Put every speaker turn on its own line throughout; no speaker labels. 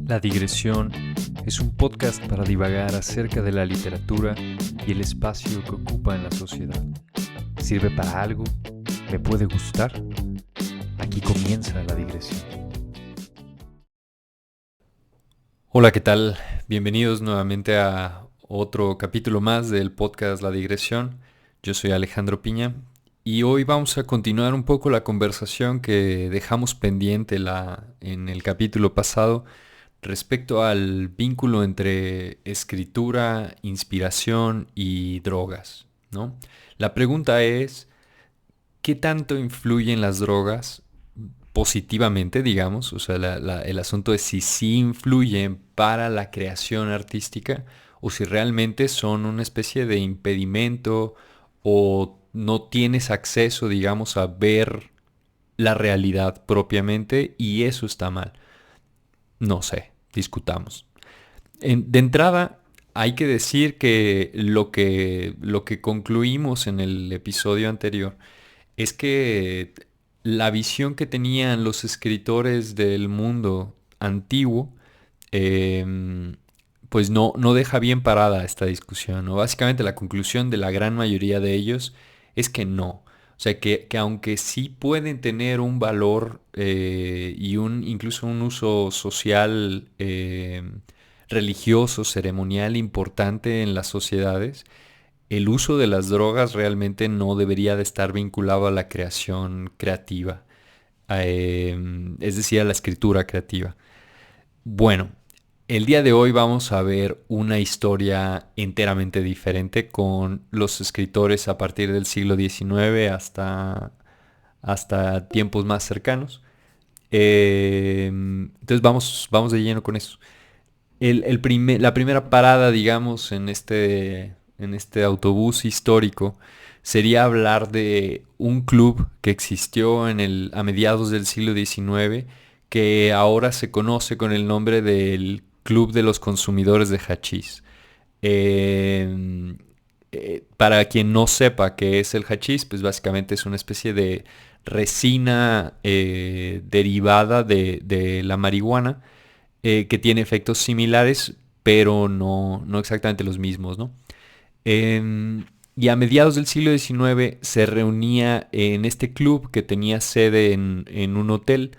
La Digresión es un podcast para divagar acerca de la literatura y el espacio que ocupa en la sociedad. ¿Sirve para algo? ¿Me puede gustar? Aquí comienza La Digresión. Hola, ¿qué tal? Bienvenidos nuevamente a otro capítulo más del podcast La Digresión. Yo soy Alejandro Piña y hoy vamos a continuar un poco la conversación que dejamos pendiente en el capítulo pasado respecto al vínculo entre escritura, inspiración y drogas, ¿no? La pregunta es, ¿qué tanto influyen las drogas positivamente, digamos? O sea, el asunto es si sí influyen para la creación artística o si realmente son una especie de impedimento o no tienes acceso, digamos, a ver la realidad propiamente y eso está mal. No sé, discutamos. De entrada, hay que decir que lo que concluimos en el episodio anterior es que la visión que tenían los escritores del mundo antiguo, pues no deja bien parada esta discusión, ¿no? Básicamente la conclusión de la gran mayoría de ellos es que no. O sea, que aunque sí pueden tener un valor y incluso un uso social, religioso, ceremonial importante en las sociedades, el uso de las drogas realmente no debería de estar vinculado a la creación creativa, es decir, a la escritura creativa. Bueno, el día de hoy vamos a ver una historia enteramente diferente con los escritores a partir del siglo XIX hasta tiempos más cercanos. Entonces vamos de lleno con eso. La primera parada, digamos, en este autobús histórico sería hablar de un club que existió a mediados del siglo XIX que ahora se conoce con el nombre del Club de los Consumidores de Hachís. Para quien no sepa qué es el hachís, pues básicamente es una especie de resina derivada de la marihuana que tiene efectos similares, pero no exactamente los mismos, ¿no? Y a mediados del siglo XIX se reunía en este club que tenía sede en un hotel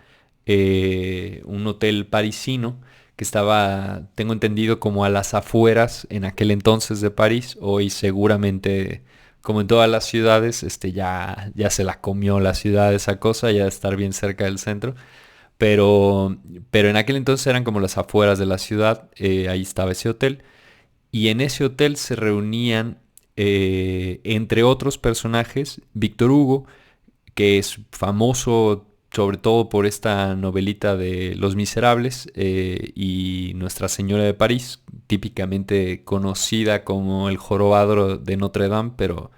parisino, que estaba, tengo entendido, como a las afueras en aquel entonces de París. Hoy seguramente, como en todas las ciudades, ya se la comió la ciudad esa cosa, ya de estar bien cerca del centro. Pero en aquel entonces eran como las afueras de la ciudad, ahí estaba ese hotel. Y en ese hotel se reunían, entre otros personajes, Víctor Hugo, que es famoso sobre todo por esta novelita de Los Miserables, y Nuestra Señora de París, típicamente conocida como El Jorobado de Notre Dame, pero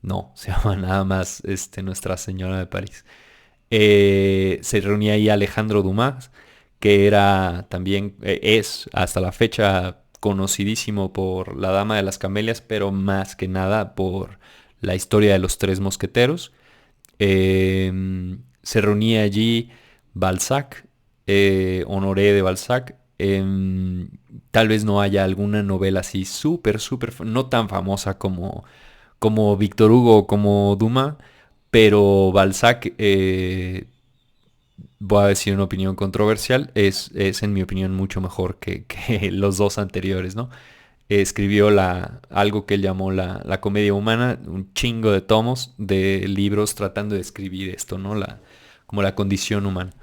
no, se llama nada más Nuestra Señora de París. Se reunía ahí Alejandro Dumas, que era también, es hasta la fecha conocidísimo por La Dama de las Camelias, pero más que nada por la historia de los Tres Mosqueteros. Se reunía allí Balzac, Honoré de Balzac. Tal vez no haya alguna novela así súper, no tan famosa como Víctor Hugo o como Dumas, pero Balzac, voy a decir una opinión controversial, es en mi opinión mucho mejor que los dos anteriores, ¿no? Escribió algo que él llamó la comedia humana, un chingo de tomos de libros tratando de escribir esto, ¿no? Como la condición humana.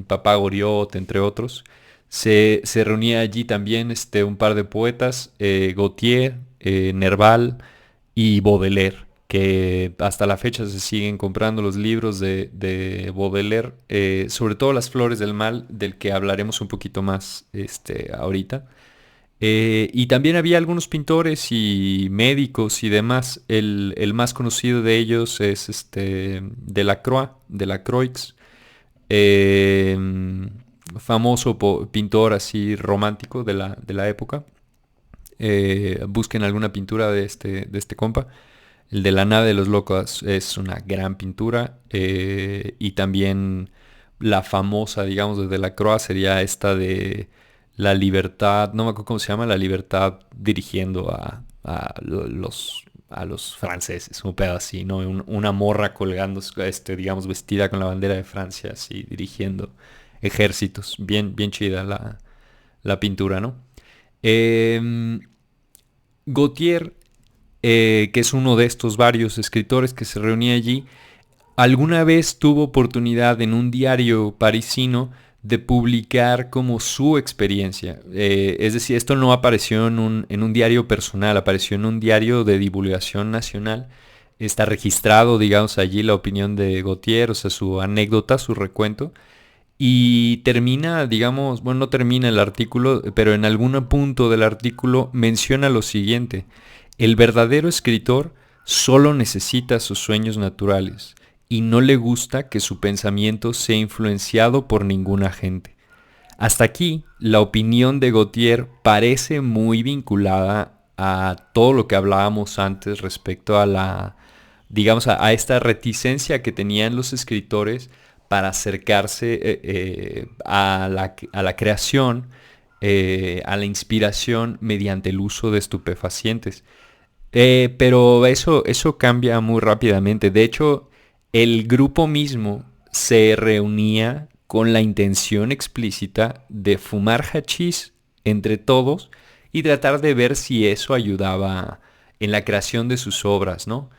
Papá Goriot, entre otros. Se reunía allí también un par de poetas, Gautier, Nerval y Baudelaire, que hasta la fecha se siguen comprando los libros de Baudelaire, sobre todo Las Flores del Mal, del que hablaremos un poquito más ahorita. Y también había algunos pintores y médicos y demás. El más conocido de ellos es Delacroix, eh, famoso pintor así romántico de la época. Busquen alguna pintura de este compa. El de La Nave de los Locos es una gran pintura. Y también la famosa, digamos, de Delacroix sería esta de la libertad, no me acuerdo cómo se llama, la libertad dirigiendo a los franceses, un pedo así, ¿no? Una morra colgando, digamos, vestida con la bandera de Francia, así, dirigiendo ejércitos. Bien, bien chida la pintura, ¿no? Eh, Gautier, que es uno de estos varios escritores que se reunía allí, alguna vez tuvo oportunidad en un diario parisino de publicar como su experiencia. Es decir, esto no apareció en un diario personal, apareció en un diario de divulgación nacional. Está registrado, digamos, allí la opinión de Gautier, o sea, su anécdota, su recuento. Y termina, digamos, bueno, no termina el artículo, pero en algún punto del artículo menciona lo siguiente: el verdadero escritor solo necesita sus sueños naturales y no le gusta que su pensamiento sea influenciado por ninguna gente. Hasta aquí, la opinión de Gautier parece muy vinculada a todo lo que hablábamos antes respecto a digamos, a esta reticencia que tenían los escritores para acercarse a la creación, a la inspiración mediante el uso de estupefacientes. Pero eso cambia muy rápidamente. De hecho, el grupo mismo se reunía con la intención explícita de fumar hachís entre todos y tratar de ver si eso ayudaba en la creación de sus obras, ¿no?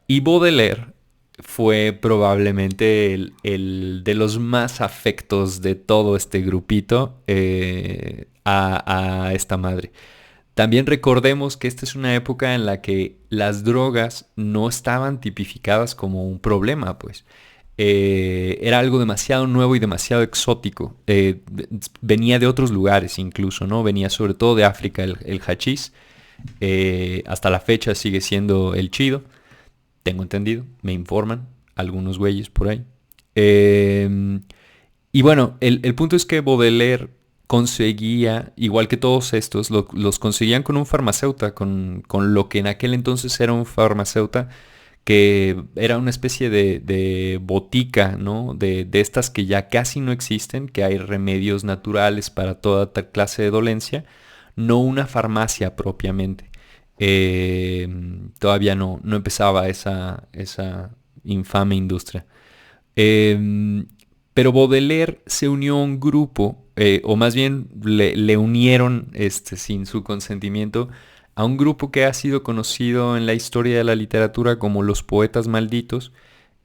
Y Baudelaire fue probablemente el de los más afectos de todo este grupito a esta madre. También recordemos que esta es una época en la que las drogas no estaban tipificadas como un problema, pues. Era algo demasiado nuevo y demasiado exótico. Venía de otros lugares incluso, ¿no? Venía sobre todo de África el hachís. Hasta la fecha sigue siendo el chido. Tengo entendido, me informan algunos güeyes por ahí. Y bueno, el punto es que Baudelaire conseguía, igual que todos estos, los conseguían con un farmacéutico, con lo que en aquel entonces era un farmacéutico, que era una especie de botica, ¿no? De estas que ya casi no existen, que hay remedios naturales para toda clase de dolencia, no una farmacia propiamente. Eh, Todavía no empezaba esa infame industria. Eh, pero Baudelaire se unió a un grupo, o más bien le unieron sin su consentimiento, a un grupo que ha sido conocido en la historia de la literatura como los poetas malditos,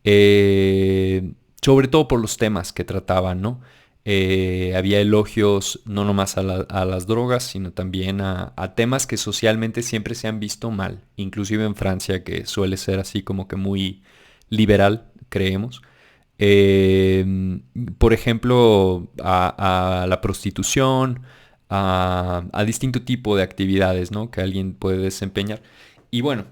sobre todo por los temas que trataban, ¿no? Había elogios no nomás a las drogas, sino también a temas que socialmente siempre se han visto mal, inclusive en Francia, que suele ser así como que muy liberal, creemos. Por ejemplo, a la prostitución, a distinto tipo de actividades, ¿no? Que alguien puede desempeñar. Y bueno,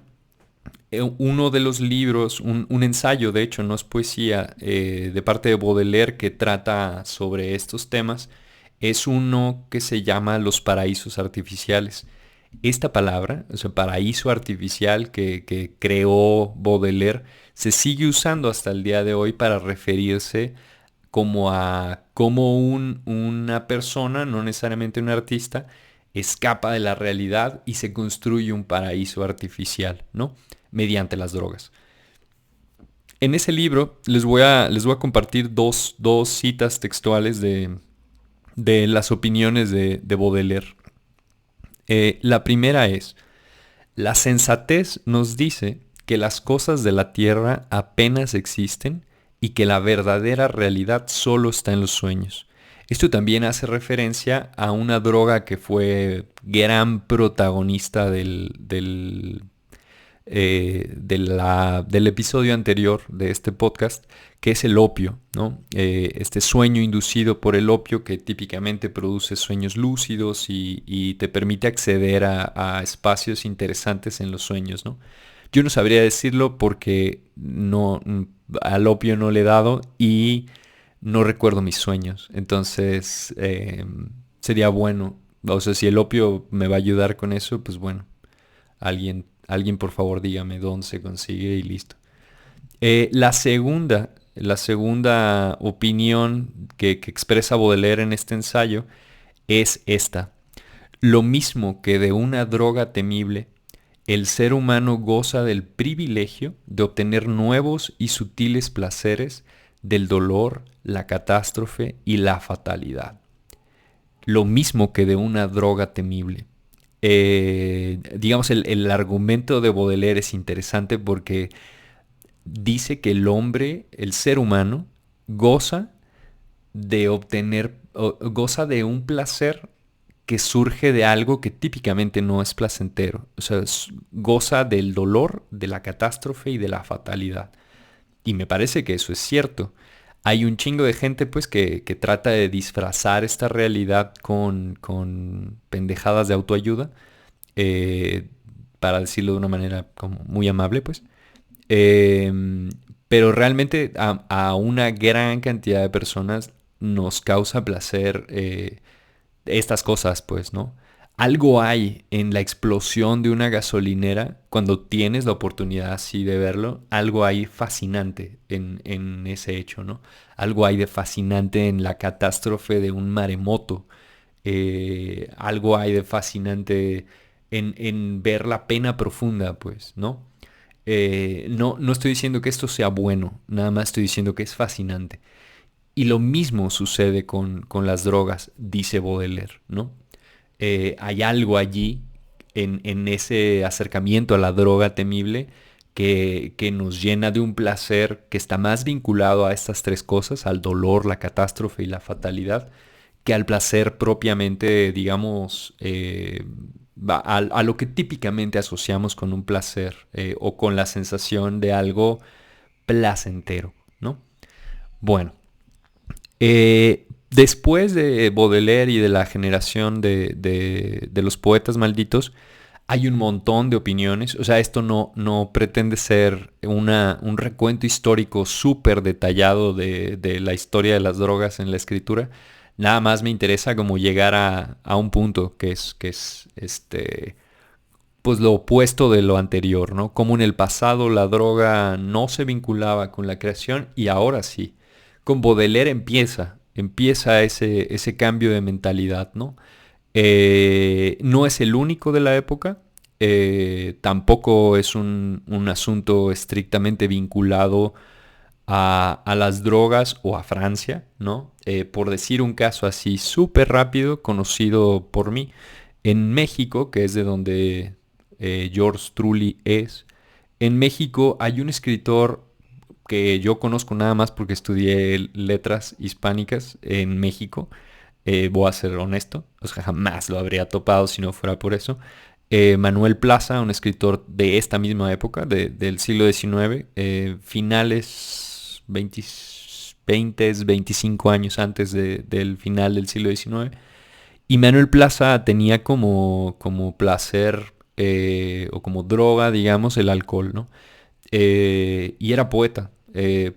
uno de los libros, un ensayo, de hecho, no es poesía, de parte de Baudelaire que trata sobre estos temas, es uno que se llama Los paraísos artificiales. Esta palabra, o sea, paraíso artificial que creó Baudelaire, se sigue usando hasta el día de hoy para referirse como a cómo una persona, no necesariamente un artista, escapa de la realidad y se construye un paraíso artificial, ¿no? Mediante las drogas. En ese libro les voy a compartir dos citas textuales de las opiniones de Baudelaire. La primera es: la sensatez nos dice que las cosas de la tierra apenas existen y que la verdadera realidad solo está en los sueños. Esto también hace referencia a una droga que fue gran protagonista del episodio anterior de este podcast, que es el opio, ¿no? Este sueño inducido por el opio que típicamente produce sueños lúcidos y te permite acceder a espacios interesantes en los sueños, ¿no? Yo no sabría decirlo porque al opio no le he dado y no recuerdo mis sueños. Entonces sería bueno, o sea, si el opio me va a ayudar con eso, pues bueno, alguien por favor dígame dónde se consigue y listo. La segunda la segunda opinión que expresa Baudelaire en este ensayo es esta. Lo mismo que de una droga temible, el ser humano goza del privilegio de obtener nuevos y sutiles placeres del dolor, la catástrofe y la fatalidad. Lo mismo que de una droga temible. Digamos, el argumento de Baudelaire es interesante porque dice que el hombre, el ser humano, goza de obtener, goza de un placer que surge de algo que típicamente no es placentero. O sea, goza del dolor, de la catástrofe y de la fatalidad. Y me parece que eso es cierto. Hay un chingo de gente pues que trata de disfrazar esta realidad con pendejadas de autoayuda, eh, para decirlo de una manera como muy amable pues. Eh, pero realmente a una gran cantidad de personas nos causa placer estas cosas, pues, ¿no? Algo hay en la explosión de una gasolinera cuando tienes la oportunidad así de verlo. Algo hay fascinante en ese hecho, ¿no? Algo hay de fascinante en la catástrofe de un maremoto. Algo hay de fascinante en ver la pena profunda, pues, ¿no? No estoy diciendo que esto sea bueno, nada más estoy diciendo que es fascinante. Y lo mismo sucede con las drogas, dice Baudelaire, ¿no? Hay algo allí en ese acercamiento a la droga temible que nos llena de un placer que está más vinculado a estas tres cosas, al dolor, la catástrofe y la fatalidad, que al placer propiamente, digamos, a lo que típicamente asociamos con un placer, o con la sensación de algo placentero, ¿no? Bueno, después de Baudelaire y de la generación de los poetas malditos, hay un montón de opiniones. O sea, esto no pretende ser un recuento histórico súper detallado de la historia de las drogas en la escritura. Nada más me interesa como llegar a un punto que es pues lo opuesto de lo anterior, ¿no? Como en el pasado la droga no se vinculaba con la creación y ahora sí. Con Baudelaire empieza ese cambio de mentalidad, ¿no? No es el único de la época, tampoco es un asunto estrictamente vinculado a las drogas o a Francia, ¿no? Por decir un caso así súper rápido, conocido por mí, en México, que es de donde George Trulli es, en México hay un escritor que yo conozco nada más porque estudié letras hispánicas en México. Voy a ser honesto, o sea, jamás lo habría topado si no fuera por eso. Manuel Plaza, un escritor de esta misma época, del siglo XIX, finales 20, 25 años antes del final del siglo XIX. Y Manuel Plaza tenía como placer, o como droga, digamos, el alcohol, ¿no? Y era poeta.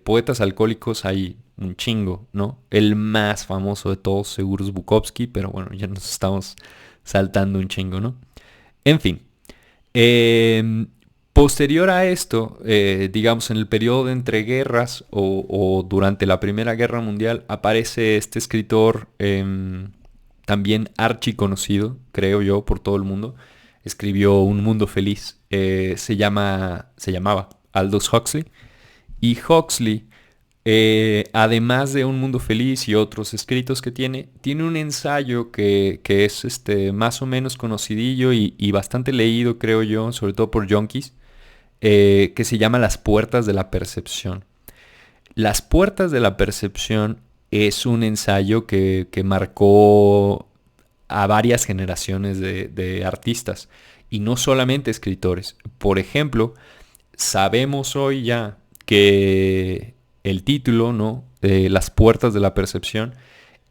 Poetas alcohólicos hay un chingo, ¿no? El más famoso de todos seguro es Bukowski, pero bueno, ya nos estamos saltando un chingo, ¿no? En fin. eh, Posterior a esto, digamos en el periodo de entreguerras o durante la Primera Guerra Mundial, aparece este escritor, también archiconocido, creo yo, por todo el mundo. Escribió Un Mundo Feliz. Se llamaba Aldous Huxley. Y Huxley, además de Un Mundo Feliz y otros escritos que tiene un ensayo que es más o menos conocidillo y bastante leído, creo yo, sobre todo por junkies, que se llama Las Puertas de la Percepción. Las Puertas de la Percepción es un ensayo que marcó a varias generaciones de artistas y no solamente escritores. Por ejemplo, sabemos hoy ya que el título, ¿no? Las Puertas de la Percepción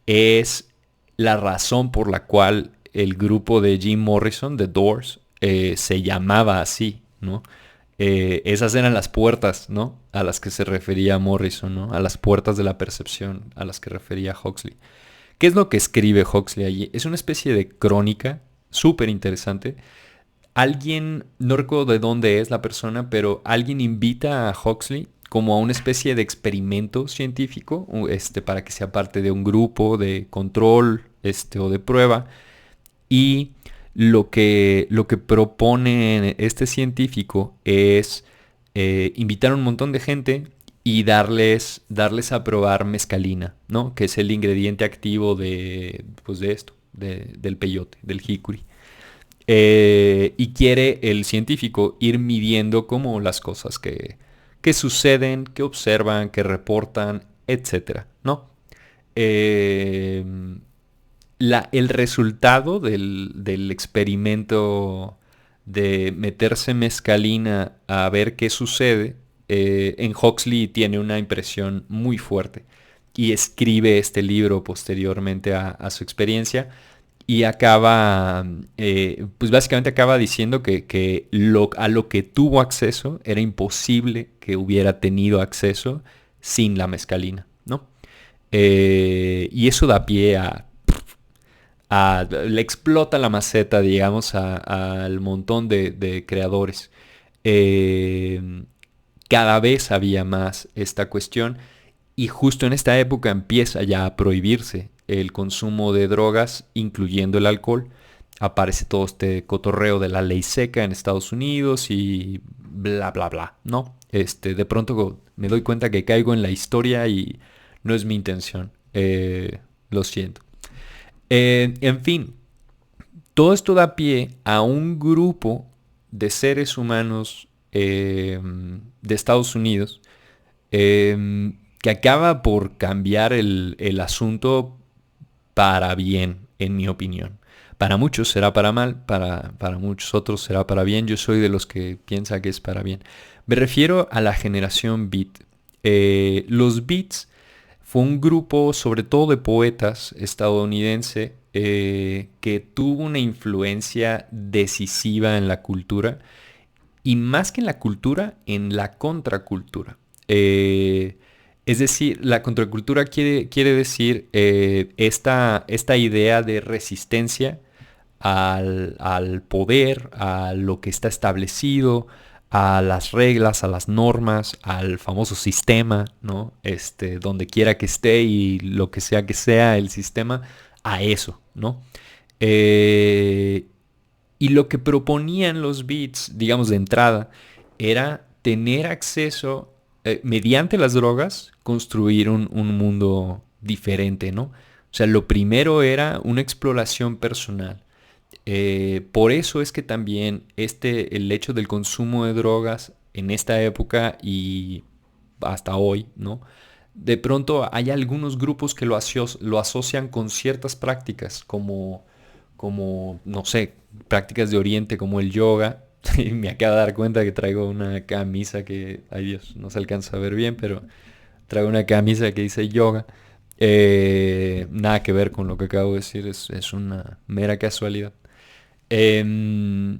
es la razón por la cual el grupo de Jim Morrison, The Doors, se llamaba así, ¿no? Esas eran las puertas, ¿no? A las que se refería Morrison, ¿no? A las puertas de la percepción, a las que refería Huxley. ¿Qué es lo que escribe Huxley allí? Es una especie de crónica súper interesante. Alguien, no recuerdo de dónde es la persona, pero alguien invita a Huxley como a una especie de experimento científico, para que sea parte de un grupo de control, o de prueba. Y lo que propone este científico es invitar a un montón de gente y darles a probar mezcalina, ¿no? Que es el ingrediente activo pues de esto, del peyote, del jicuri. Y quiere el científico ir midiendo como las cosas que suceden, que observan, que reportan, etcétera, ¿no? Eh, el resultado del experimento de meterse mezcalina a ver qué sucede, en Huxley tiene una impresión muy fuerte y escribe este libro posteriormente a su experiencia y acaba, pues básicamente acaba diciendo que a lo que tuvo acceso era imposible que hubiera tenido acceso sin la mezcalina, ¿no? Y eso da pie le explota la maceta, digamos, al montón de creadores. Eh, Cada vez había más esta cuestión y justo en esta época empieza ya a prohibirse el consumo de drogas, incluyendo el alcohol. Aparece todo este cotorreo de la ley seca en Estados Unidos y bla, bla, bla, ¿no? De pronto me doy cuenta que caigo en la historia y no es mi intención. Lo siento. En fin, todo esto da pie a un grupo de seres humanos de Estados Unidos que acaba por cambiar el asunto para bien, en mi opinión. Para muchos será para mal, para muchos otros será para bien. Yo soy de los que piensa que es para bien. Me refiero a la generación Beat. Los Beats fue un grupo, sobre todo de poetas estadounidense, que tuvo una influencia decisiva en la cultura y más que en la cultura, en la contracultura. Es decir, la contracultura quiere decir esta idea de resistencia al poder, a lo que está establecido, a las reglas, a las normas, al famoso sistema, ¿no? Donde quiera que esté y lo que sea el sistema, a eso, ¿no? Eh, y lo que proponían los beats, digamos de entrada, era tener acceso, mediante las drogas, construir un mundo diferente, ¿no? O sea, lo primero era una exploración personal. Por eso es que también el hecho del consumo de drogas en esta época y hasta hoy, ¿no? De pronto hay algunos grupos que lo asocian con ciertas prácticas, como, no sé, prácticas de Oriente como el yoga. Y me acabo de dar cuenta que traigo una camisa que, ay Dios, no se alcanza a ver bien, pero traigo una camisa que dice yoga. Nada que ver con lo que acabo de decir, es una mera casualidad. Em,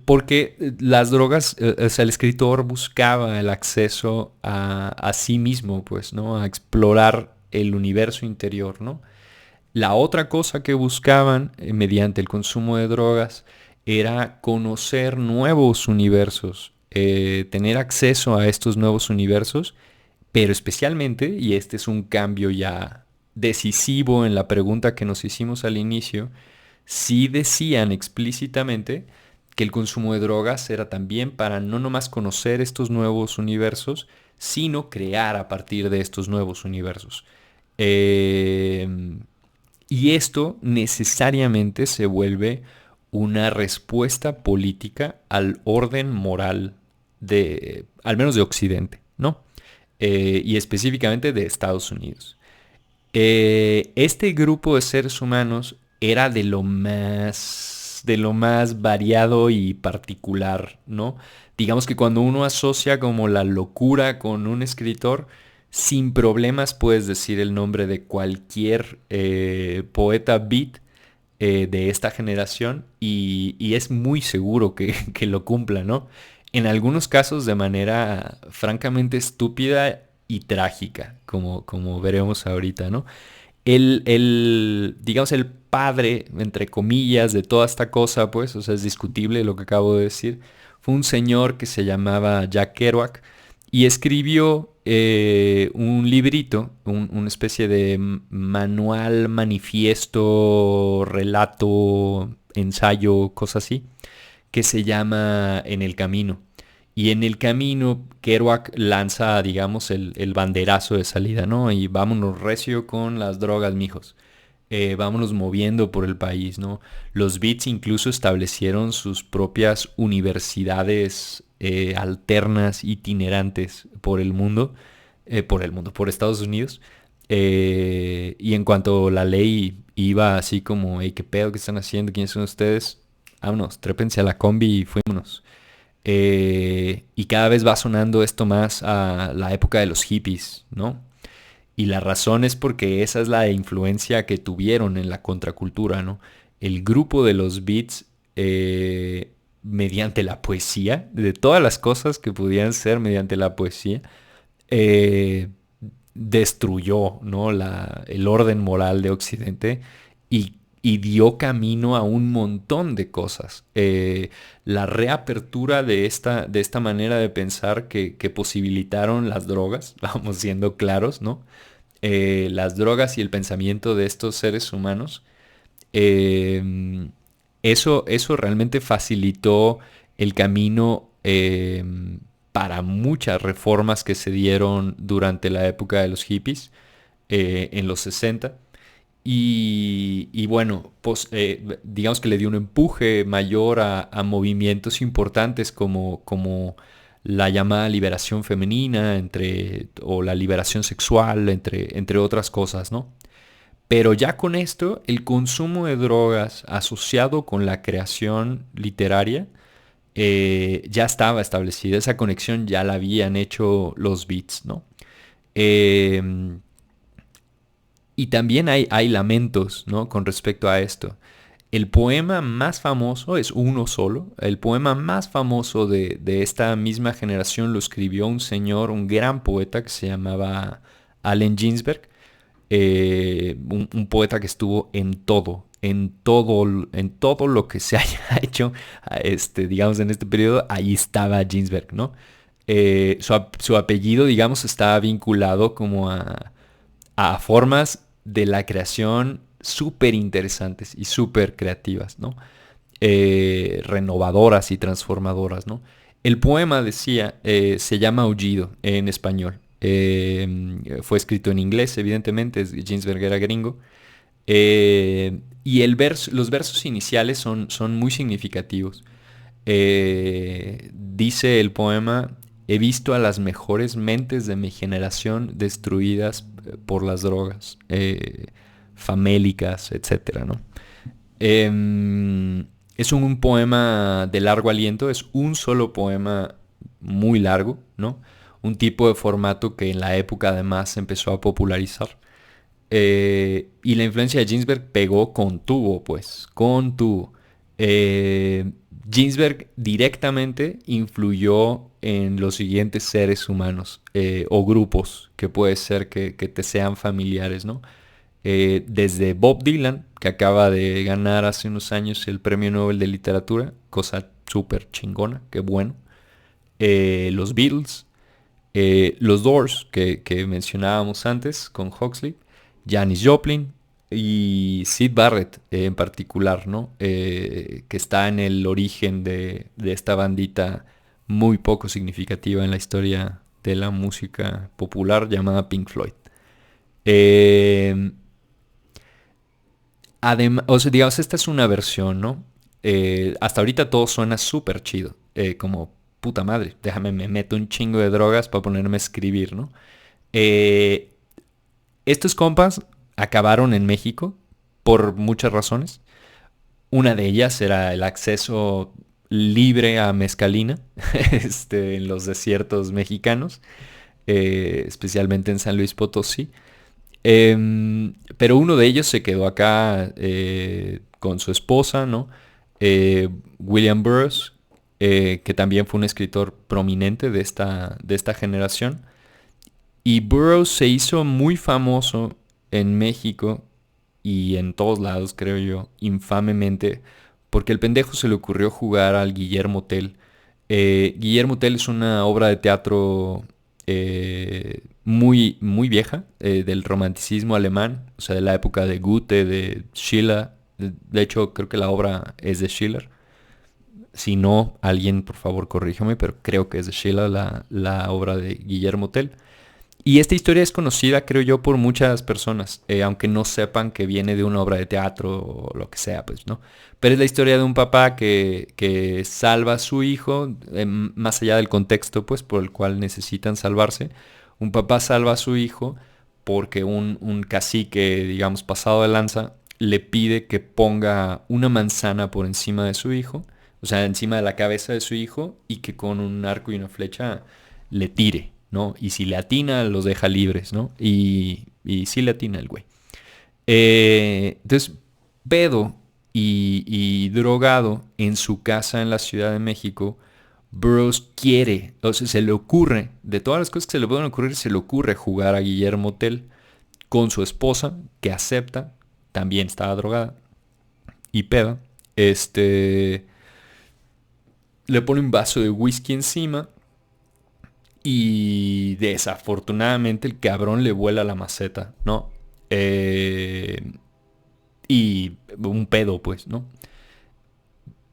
Porque las drogas, o sea, el escritor buscaba el acceso a sí mismo, pues, ¿no? A explorar el universo interior, ¿no? La otra cosa que buscaban mediante el consumo de drogas era conocer nuevos universos, tener acceso a estos nuevos universos, pero especialmente, y este es un cambio ya decisivo en la pregunta que nos hicimos al inicio, sí decían explícitamente que el consumo de drogas era también para no nomás conocer estos nuevos universos, sino crear a partir de estos nuevos universos. Eh, y esto necesariamente se vuelve una respuesta política al orden moral al menos de Occidente, ¿no? Y específicamente de Estados Unidos. Este grupo de seres humanos era de lo más variado y particular, ¿no? Digamos que cuando uno asocia como la locura con un escritor, sin problemas puedes decir el nombre de cualquier poeta beat de esta generación y es muy seguro que lo cumpla, ¿no? En algunos casos de manera francamente estúpida y trágica, como veremos ahorita, ¿no? Digamos, el padre, entre comillas, de toda esta cosa, pues, o sea, es discutible lo que acabo de decir, fue un señor que se llamaba Jack Kerouac y escribió un librito, una especie de manual, manifiesto, relato, ensayo, cosa así, que se llama En el Camino. Y en el camino, Kerouac lanza, digamos, el banderazo de salida, ¿no? Y vámonos recio con las drogas, mijos. Vámonos moviendo por el país, ¿no? Los Beats incluso establecieron sus propias universidades alternas, itinerantes por Estados Unidos. Y en cuanto la ley iba así como, hey, ¿qué pedo? ¿Qué están haciendo? ¿Quiénes son ustedes? Vámonos, trépense a la combi y fuímonos. Y cada vez va sonando esto más a la época de los hippies, ¿no? Y la razón es porque esa es la influencia que tuvieron en la contracultura, ¿no? El grupo de los Beats, mediante la poesía, de todas las cosas que pudieran ser mediante la poesía, eh, destruyó, ¿no? El orden moral de Occidente y dio camino a un montón de cosas. La reapertura de esta manera de pensar que posibilitaron las drogas, vamos siendo claros, ¿no? Las drogas y el pensamiento de estos seres humanos, eh, eso realmente facilitó el camino para muchas reformas que se dieron durante la época de los hippies en los 60. Y bueno, pues, digamos que le dio un empuje mayor a movimientos importantes como la llamada liberación femenina o la liberación sexual, entre otras cosas, ¿no? Pero ya con esto, el consumo de drogas asociado con la creación literaria ya estaba establecida. Esa conexión ya la habían hecho los Beats, ¿no? Eh, y también hay lamentos, ¿no? Con respecto a esto. El poema más famoso es uno solo. El poema más famoso de esta misma generación lo escribió un señor, un gran poeta que se llamaba Allen Ginsberg. Un poeta que estuvo en todo lo que se haya hecho, digamos, en este periodo, ahí estaba Ginsberg, ¿no? Su apellido, digamos, está vinculado como a formas de la creación súper interesantes y súper creativas, ¿no? Renovadoras y transformadoras, ¿no? El poema, decía, se llama Aullido en español. Fue escrito en inglés, evidentemente, Ginsberg era gringo. Y los versos iniciales son muy significativos. Dice el poema, he visto a las mejores mentes de mi generación destruidas por las drogas, famélicas, etcétera, ¿no? Es un poema de largo aliento, es un solo poema muy largo, ¿no? Un tipo de formato que en la época además se empezó a popularizar. Y la influencia de Ginsberg pegó con tubo, pues, con tubo. Ginsberg directamente influyó en los siguientes seres humanos o grupos que puede ser que te sean familiares, ¿no? Desde Bob Dylan, que acaba de ganar hace unos años el Premio Nobel de Literatura, cosa súper chingona, qué bueno. Los Beatles, los Doors, que mencionábamos antes con Huxley, Janis Joplin y Syd Barrett en particular, ¿no? Que está en el origen de esta bandita muy poco significativa en la historia de la música popular llamada Pink Floyd. Eh, Además, o sea, digamos, esta es una versión, ¿no? Hasta ahorita todo suena súper chido. Como, puta madre, déjame, me meto un chingo de drogas para ponerme a escribir, ¿no? Eh, Estos compas acabaron en México por muchas razones. Una de ellas era el acceso libre a mezcalina en los desiertos mexicanos, especialmente en San Luis Potosí. Pero uno de ellos se quedó acá con su esposa, ¿no? William Burroughs, que también fue un escritor prominente de esta generación. Y Burroughs se hizo muy famoso en México y en todos lados, creo yo, infamemente, porque el pendejo se le ocurrió jugar al Guillermo Tell. Guillermo Tell es una obra de teatro muy, muy vieja, del romanticismo alemán, o sea, de la época de Goethe, de Schiller. De hecho, creo que la obra es de Schiller. Si no, alguien por favor corríjame, pero creo que es de Schiller la obra de Guillermo Tell. Y esta historia es conocida, creo yo, por muchas personas, aunque no sepan que viene de una obra de teatro o lo que sea, pues, ¿no? Pero es la historia de un papá que salva a su hijo, más allá del contexto, pues, por el cual necesitan salvarse. Un papá salva a su hijo porque un cacique, digamos, pasado de lanza, le pide que ponga una manzana por encima de su hijo, o sea, encima de la cabeza de su hijo, y que con un arco y una flecha le tire, ¿no? Y si le atina, los deja libres, ¿no? Y sí le atina el güey. Entonces, pedo y drogado en su casa en la Ciudad de México, Burroughs quiere, o sea, se le ocurre, de todas las cosas que se le pueden ocurrir, se le ocurre jugar a Guillermo Tell con su esposa, que acepta, también estaba drogada y peda. Le pone un vaso de whisky encima y desafortunadamente el cabrón le vuela la maceta, ¿no? Eh, y un pedo, pues, ¿no?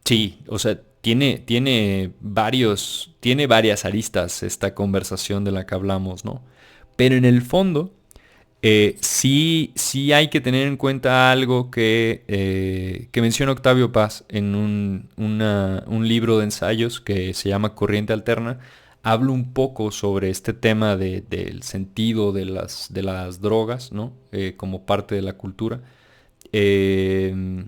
Sí, o sea, tiene varias aristas esta conversación de la que hablamos, ¿no? Pero en el fondo, sí hay que tener en cuenta algo que menciona Octavio Paz en un libro de ensayos que se llama Corriente Alterna. Hablo un poco sobre este tema del sentido de las drogas, ¿no? Como parte de la cultura. Eh,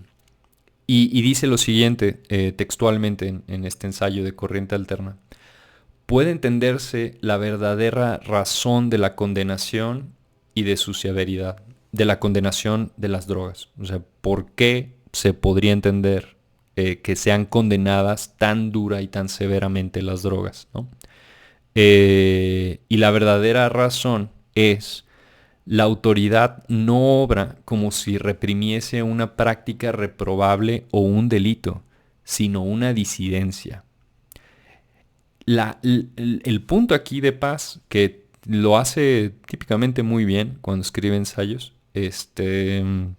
y dice lo siguiente, textualmente en este ensayo de Corriente Alterna. Puede entenderse la verdadera razón de la condenación y de su severidad, de la condenación de las drogas. O sea, ¿por qué se podría entender que sean condenadas tan dura y tan severamente las drogas, ¿no? Y la verdadera razón es: la autoridad no obra como si reprimiese una práctica reprobable o un delito, sino una disidencia. El punto aquí de Paz, que lo hace típicamente muy bien cuando escribe ensayos, el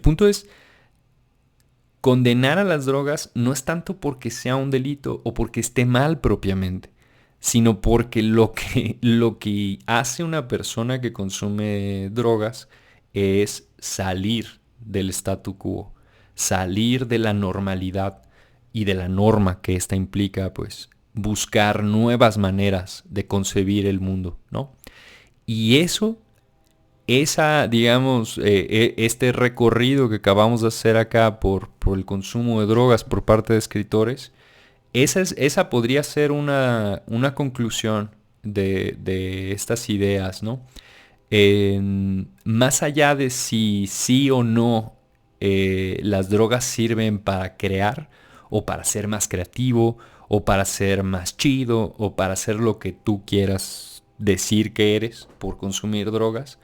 punto es: condenar a las drogas no es tanto porque sea un delito o porque esté mal propiamente, sino porque lo que hace una persona que consume drogas es salir del statu quo, salir de la normalidad y de la norma que esta implica, pues buscar nuevas maneras de concebir el mundo, ¿no? Y eso, digamos, este recorrido que acabamos de hacer acá por el consumo de drogas por parte de escritores, esa podría ser una conclusión de estas ideas, ¿no? Más allá de si sí o no las drogas sirven para crear, o para ser más creativo, o para ser más chido, o para ser lo que tú quieras decir que eres por consumir drogas,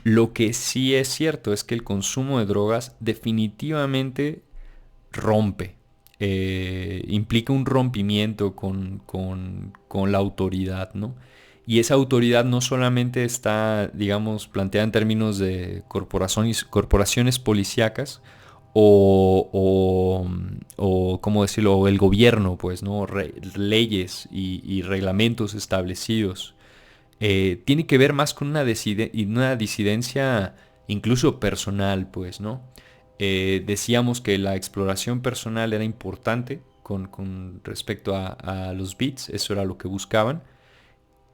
lo que sí es cierto es que el consumo de drogas definitivamente rompe. Implica un rompimiento con la autoridad, ¿no? Y esa autoridad no solamente está, digamos, planteada en términos de corporaciones policíacas o ¿cómo decirlo?, el gobierno, pues, ¿no? Leyes y reglamentos establecidos. Tiene que ver más con una disidencia incluso personal, pues, ¿no? Decíamos que la exploración personal era importante con respecto a los beats, eso era lo que buscaban.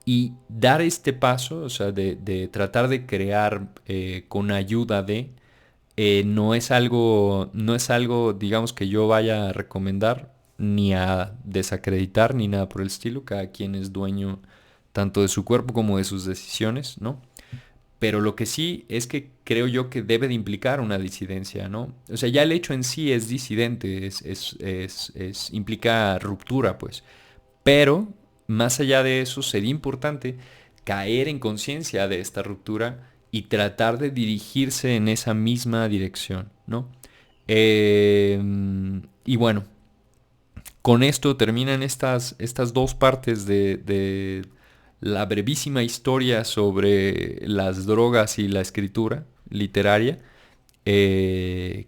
Y dar este paso, o sea, de tratar de crear con ayuda no es algo, digamos, que yo vaya a recomendar, ni a desacreditar, ni nada por el estilo. Cada quien es dueño tanto de su cuerpo como de sus decisiones, ¿no? Pero lo que sí es que creo yo que debe de implicar una disidencia, ¿no? O sea, ya el hecho en sí es disidente, implica ruptura, pues. Pero, más allá de eso, sería importante caer en conciencia de esta ruptura y tratar de dirigirse en esa misma dirección, ¿no? Y bueno, con esto terminan estas dos partes la brevísima historia sobre las drogas y la escritura literaria,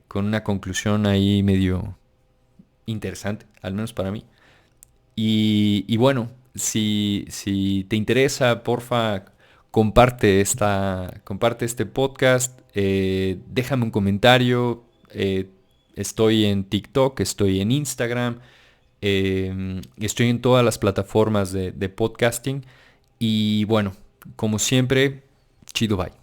con una conclusión ahí medio interesante, al menos para mí. Y bueno, si te interesa, porfa, comparte este podcast, déjame un comentario. Estoy en TikTok, estoy en Instagram, estoy en todas las plataformas de podcasting. Y bueno, como siempre, chido bye.